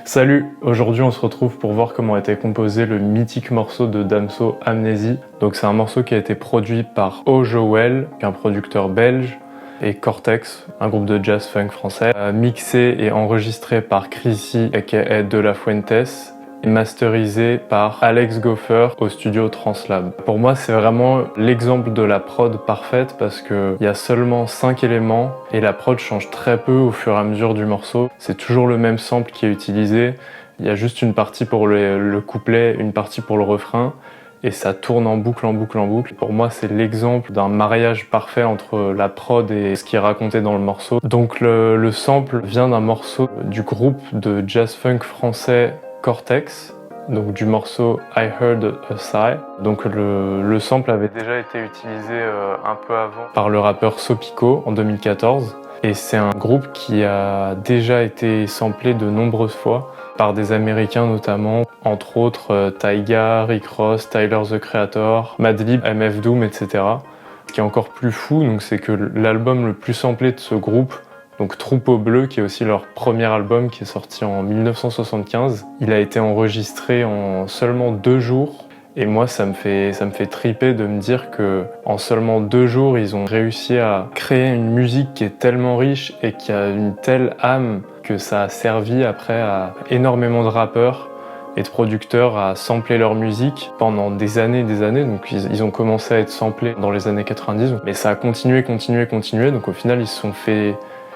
Salut, aujourd'hui on se retrouve pour voir comment a été composé le mythique morceau de Damso, Amnésie. Donc c'est un morceau qui a été produit par O'Joel, qui est un producteur belge, et Cortex, un groupe de jazz funk français, mixé et enregistré par Chrissy aka De La Fuentes, et masterisé par Alex Goffer au studio Translab. Pour moi, c'est vraiment l'exemple de la prod parfaite parce qu'il y a seulement 5 éléments et la prod change très peu au fur et à mesure du morceau. C'est toujours le même sample qui est utilisé. Il y a juste une partie pour le couplet, une partie pour le refrain. Et ça tourne en boucle, en boucle, en boucle. Pour moi, c'est l'exemple d'un mariage parfait entre la prod et ce qui est raconté dans le morceau. Donc le sample vient d'un morceau du groupe de jazz funk français Cortex, donc du morceau I Heard a Sigh. Donc le sample avait déjà été utilisé un peu avant par le rappeur Sopico en 2014. Et c'est un groupe qui a déjà été samplé de nombreuses fois par des Américains notamment, entre autres Tyga, Rick Ross, Tyler the Creator, Madlib, MF Doom, etc. Ce qui est encore plus fou, donc c'est que l'album le plus samplé de ce groupe, donc Troupeau Bleu, qui est aussi leur premier album qui est sorti en 1975, il a été enregistré en seulement 2 jours. Et moi, ça me fait triper de me dire que en seulement 2 jours, ils ont réussi à créer une musique qui est tellement riche et qui a une telle âme que ça a servi après à énormément de rappeurs et de producteurs à sampler leur musique pendant des années et des années. Donc ils ont commencé à être samplés dans les années 90, mais ça a continué. Donc au final, ils se sont fait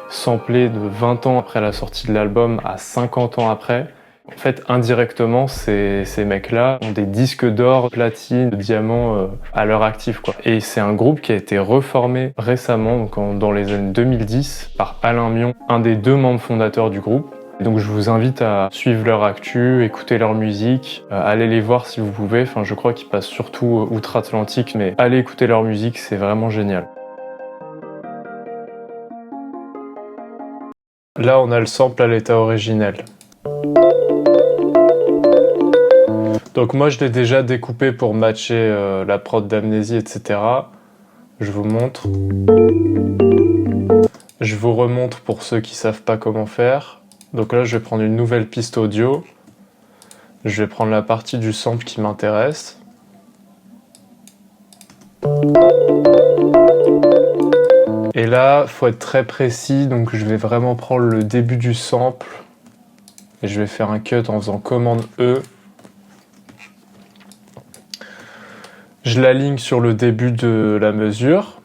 sampler de 20 ans après la sortie de l'album à 50 ans après. En fait, indirectement, ces mecs-là ont des disques d'or, platine, de diamants à leur actif, quoi. Et c'est un groupe qui a été reformé récemment, donc dans les années 2010, par Alain Mion, un des 2 membres fondateurs du groupe. Donc je vous invite à suivre leur actu, écouter leur musique, allez les voir si vous pouvez. Enfin, je crois qu'ils passent surtout outre-Atlantique, mais allez écouter leur musique, c'est vraiment génial. Là, on a le sample à l'état originel. Donc moi je l'ai déjà découpé pour matcher la prod d'Amnésie, etc. Je vous montre. Je vous remontre pour ceux qui savent pas comment faire. Donc là je vais prendre une nouvelle piste audio. Je vais prendre la partie du sample qui m'intéresse. Et là, faut être très précis, donc je vais vraiment prendre le début du sample. Et je vais faire un cut en faisant commande E. Je l'aligne sur le début de la mesure.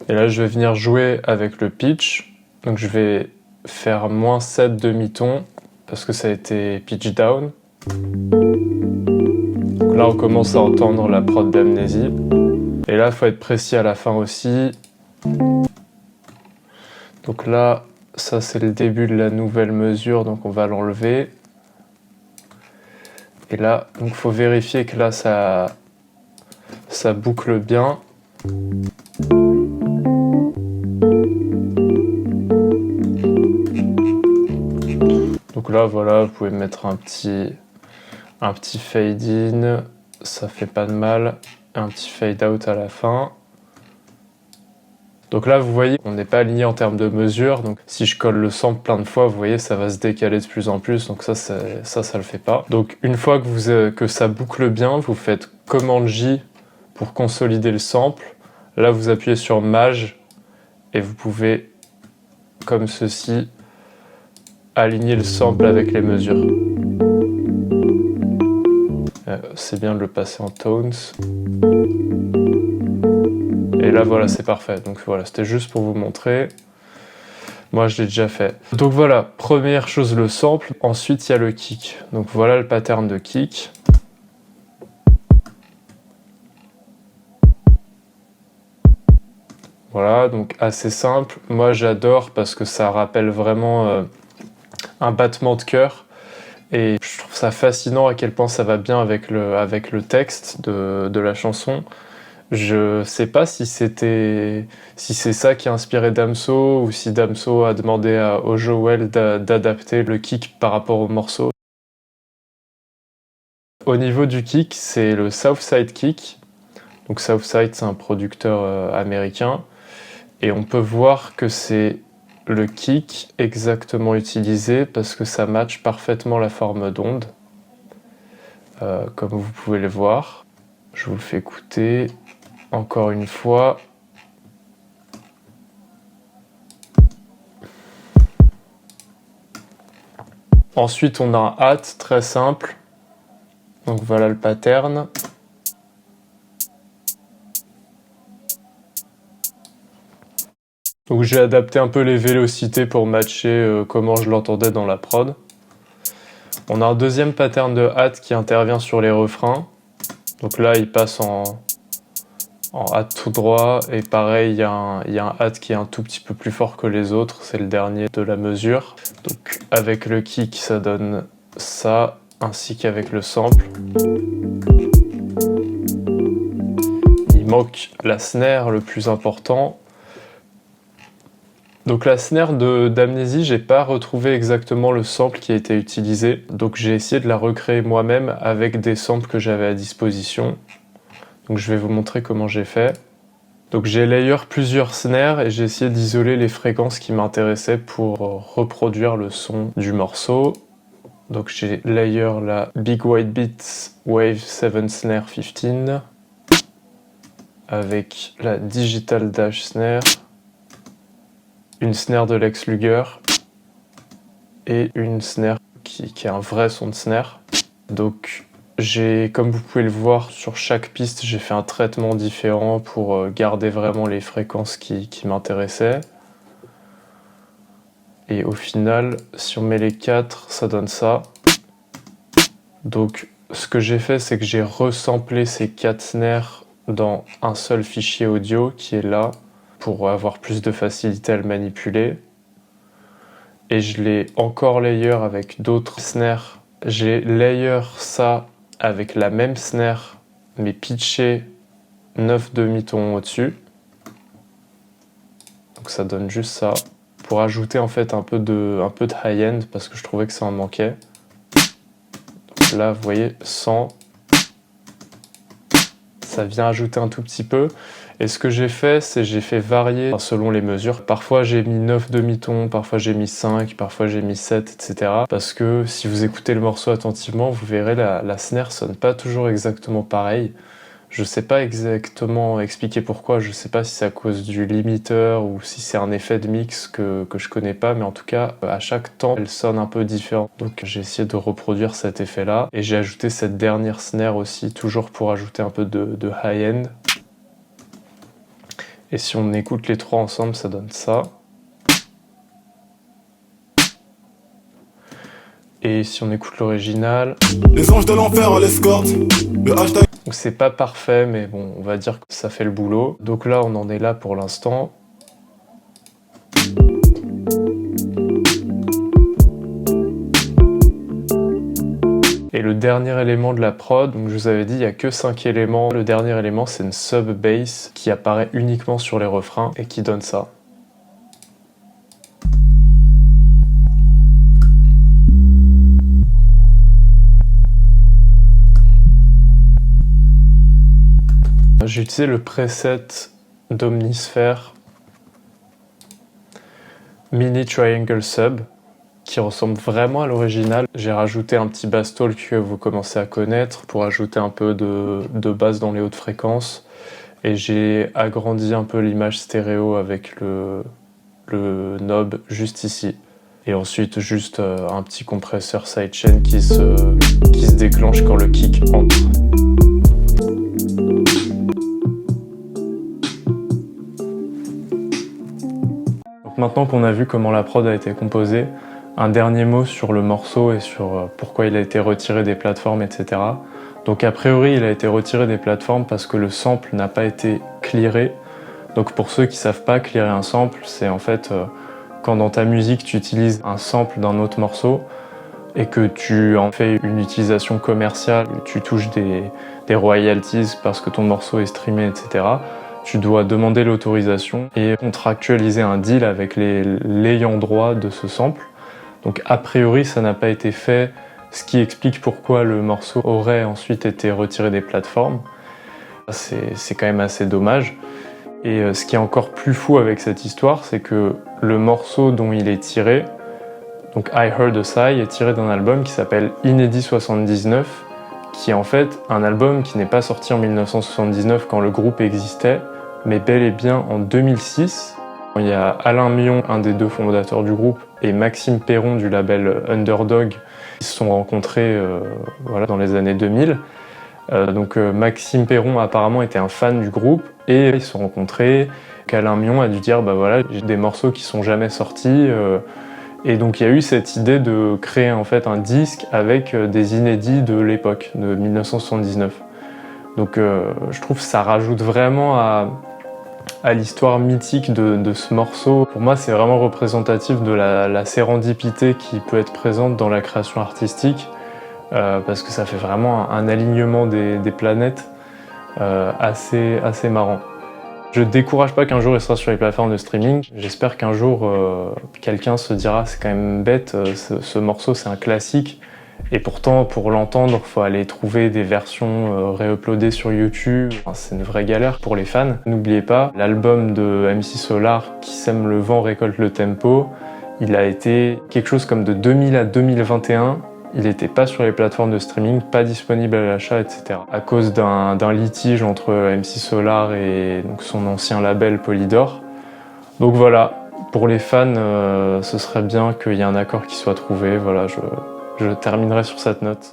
Et là, je vais venir jouer avec le pitch. Donc je vais faire -7 demi-ton parce que ça a été pitch down. Donc là, on commence à entendre la prod d'Amnésie. Et là, il faut être précis à la fin aussi. Donc là, ça c'est le début de la nouvelle mesure, donc on va l'enlever. Et là, donc faut vérifier que là ça boucle bien. Donc là voilà, vous pouvez mettre un petit fade in, ça fait pas de mal, un petit fade out à la fin. Donc là, vous voyez, on n'est pas aligné en termes de mesure. Donc si je colle le sample plein de fois, vous voyez, ça va se décaler de plus en plus. Donc ça le fait pas. Donc une fois que ça boucle bien, vous faites commande J pour consolider le sample. Là, vous appuyez sur Maj et vous pouvez, comme ceci, aligner le sample avec les mesures. C'est bien de le passer en tones. Et là voilà, c'est parfait. Donc voilà, c'était juste pour vous montrer. Moi je l'ai déjà fait. Donc voilà, première chose le sample, ensuite il y a le kick. Donc voilà le pattern de kick. Voilà, donc assez simple. Moi j'adore parce que ça rappelle vraiment un battement de cœur. Et je trouve ça fascinant à quel point ça va bien avec le texte de la chanson. Je sais pas si c'est ça qui a inspiré Damso ou si Damso a demandé à O'Joel d'adapter le kick par rapport au morceau. Au niveau du kick, c'est le Southside Kick. Donc Southside, c'est un producteur américain. Et on peut voir que c'est le kick exactement utilisé parce que ça matche parfaitement la forme d'onde, comme vous pouvez le voir. Je vous le fais écouter encore une fois. Ensuite, on a un hat très simple. Donc voilà le pattern. Donc j'ai adapté un peu les vélocités pour matcher comment je l'entendais dans la prod. On a un deuxième pattern de hat qui intervient sur les refrains. Donc là, il passe en hat tout droit. Et pareil, il y a un hat qui est un tout petit peu plus fort que les autres. C'est le dernier de la mesure. Donc avec le kick, ça donne ça, ainsi qu'avec le sample. Il manque la snare, le plus important. Donc la snare d'Amnésie, j'ai pas retrouvé exactement le sample qui a été utilisé. Donc j'ai essayé de la recréer moi-même avec des samples que j'avais à disposition. Donc je vais vous montrer comment j'ai fait. Donc j'ai layer plusieurs snares et j'ai essayé d'isoler les fréquences qui m'intéressaient pour reproduire le son du morceau. Donc j'ai layer la Big White Beats Wave 7 Snare 15 avec la Digital Dash Snare, une snare de Lex Luger et une snare qui est un vrai son de snare. Donc comme vous pouvez le voir, sur chaque piste, j'ai fait un traitement différent pour garder vraiment les fréquences qui m'intéressaient. Et au final, si on met les 4, ça donne ça. Donc ce que j'ai fait, c'est que j'ai resamplé ces 4 snares dans un seul fichier audio qui est là, pour avoir plus de facilité à le manipuler. Et je l'ai encore layer avec d'autres snares. J'ai layer ça avec la même snare, mais pitché 9 demi-tons au-dessus. Donc ça donne juste ça. Pour ajouter en fait un peu de high-end, parce que je trouvais que ça en manquait. Donc là, vous voyez, 100. Ça vient ajouter un tout petit peu. Et ce que j'ai fait, c'est j'ai fait varier selon les mesures. Parfois j'ai mis 9 demi-tons, parfois j'ai mis 5, parfois j'ai mis 7, etc. Parce que si vous écoutez le morceau attentivement, vous verrez la snare sonne pas toujours exactement pareil. Je sais pas exactement expliquer pourquoi, je sais pas si c'est à cause du limiteur ou si c'est un effet de mix que je connais pas, mais en tout cas, à chaque temps, elle sonne un peu différent. Donc j'ai essayé de reproduire cet effet-là, et j'ai ajouté cette dernière snare aussi, toujours pour ajouter un peu de high-end. Et si on écoute les trois ensemble, ça donne ça. Et si on écoute l'original... Les anges de l'enfer à l'escorte. Le hashtag... Donc c'est pas parfait, mais bon, on va dire que ça fait le boulot. Donc là, on en est là pour l'instant. Et le dernier élément de la prod, donc je vous avais dit, il n'y a que 5 éléments. Le dernier élément, c'est une sub-bass qui apparaît uniquement sur les refrains et qui donne ça. J'ai utilisé le preset d'Omnisphere Mini Triangle Sub, qui ressemble vraiment à l'original. J'ai rajouté un petit bass talk que vous commencez à connaître pour ajouter un peu de basse dans les hautes fréquences. Et j'ai agrandi un peu l'image stéréo avec le knob juste ici. Et ensuite juste un petit compresseur sidechain qui se déclenche quand le kick entre. Donc maintenant qu'on a vu comment la prod a été composée, un dernier mot sur le morceau et sur pourquoi il a été retiré des plateformes, etc. Donc a priori, il a été retiré des plateformes parce que le sample n'a pas été clearé. Donc pour ceux qui savent pas, clearer un sample, c'est en fait quand dans ta musique tu utilises un sample d'un autre morceau et que tu en fais une utilisation commerciale, tu touches des royalties parce que ton morceau est streamé, etc. Tu dois demander l'autorisation et contractualiser un deal avec l'ayant droit de ce sample. Donc a priori, ça n'a pas été fait, ce qui explique pourquoi le morceau aurait ensuite été retiré des plateformes. C'est quand même assez dommage. Et ce qui est encore plus fou avec cette histoire, c'est que le morceau dont il est tiré, donc I Heard a Sigh, est tiré d'un album qui s'appelle Inédit 79, qui est en fait un album qui n'est pas sorti en 1979 quand le groupe existait, mais bel et bien en 2006. Il y a Alain Mion, un des deux fondateurs du groupe, et Maxime Perron du label Underdog, qui se sont rencontrés dans les années 2000. Maxime Perron apparemment était un fan du groupe et ils se sont rencontrés. Alain Mion a dû dire bah voilà, j'ai des morceaux qui sont jamais sortis. Et donc il y a eu cette idée de créer en fait un disque avec des inédits de l'époque, de 1979. Donc je trouve que ça rajoute vraiment à l'histoire mythique de ce morceau. Pour moi, c'est vraiment représentatif de la sérendipité qui peut être présente dans la création artistique, parce que ça fait vraiment un alignement des planètes assez marrant. Je décourage pas qu'un jour il sera sur les plateformes de streaming. J'espère qu'un jour quelqu'un se dira c'est quand même bête, ce morceau c'est un classique. Et pourtant, pour l'entendre, il faut aller trouver des versions réuploadées sur YouTube. Enfin, c'est une vraie galère pour les fans. N'oubliez pas, l'album de MC Solar, Qui sème le vent récolte le tempo, il a été quelque chose comme de 2000 à 2021. Il n'était pas sur les plateformes de streaming, pas disponible à l'achat, etc. À cause d'un litige entre MC Solar et donc, son ancien label Polydor. Donc voilà, pour les fans, ce serait bien qu'il y ait un accord qui soit trouvé. Voilà, je terminerai sur cette note.